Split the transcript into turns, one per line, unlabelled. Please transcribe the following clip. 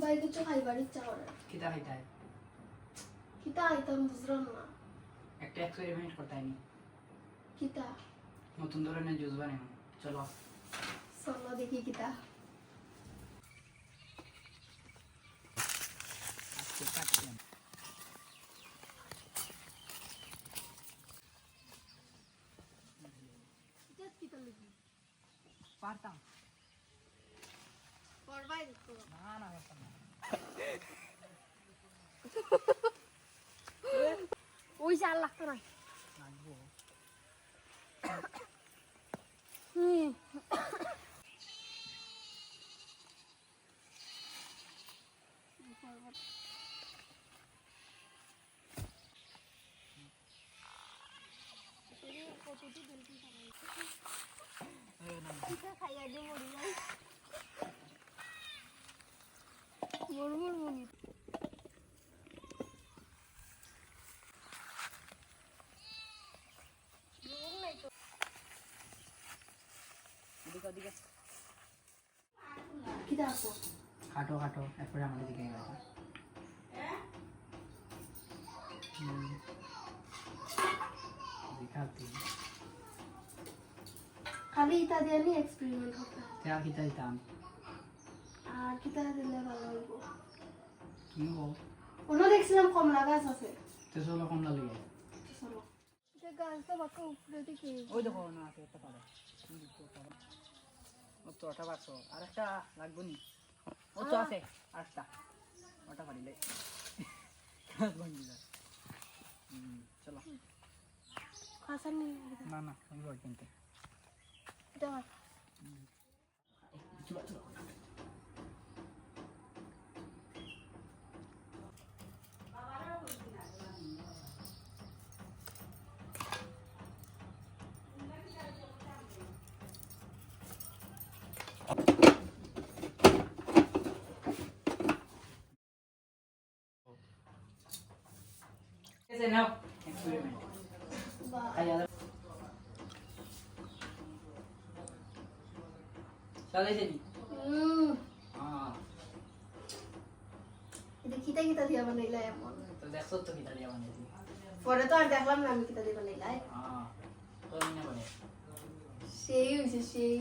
ভাই কিছু খাইবার ইচ্ছা করে
কিতা খাইতাই
কিতা আইতাম বুঝলাম না
একটা এক্সপেরিমেন্ট করতাইনি
কিতা
নতুন ধরনের জুস বানানো চলো
চলো দেখি কিতা
আজকে কাটলাম
কিতা লাগি
পারতাম
করবাই দেখো
না না পারতাম না
ওই চাল লাগতো না
লাগবো
খাইয়া দিয়ে মরি যাই মরমর মনি
এদিকে ওদিকে
কিতা আছে
হাঁটো হাঁটো এরপরে আমাদের দিকে গেছে দেখাতে
খালি ইতা দিয়ে নি এক্সপেরিমেন্ট করতে
তেয়া কিতা দিতাম
আর কিতা দিলে ভালো হইব
কিনবো
অন্য দেখছিলাম কমলা গাছ আছে
তো চলো কমলা লিগে
চলো এটা গাছটা বাঁকা উপরে দিকে
ওই দেখো না আছে একটা পাড়া ও তো ওটা পারছো আর একটা লাগবো নি ও তো আছে আরেকটা ওটা পারিলে কাজ ভাঙি যায় চলো
খাসান নি
না না আমি বল কিনতে
এটা
চলো চলো कैसे नाउ एक्सपेरिमेंट खाया चले चली हां
এটা কিতা কিতা দিয়া বানাইলা এমন
तो देखो तो कितना लिया बने थी
পরে তো আর দেখলাম না আমি কিতা দিয়ে বানাইলা
हां तो नहीं बने
সেই হইছে সেই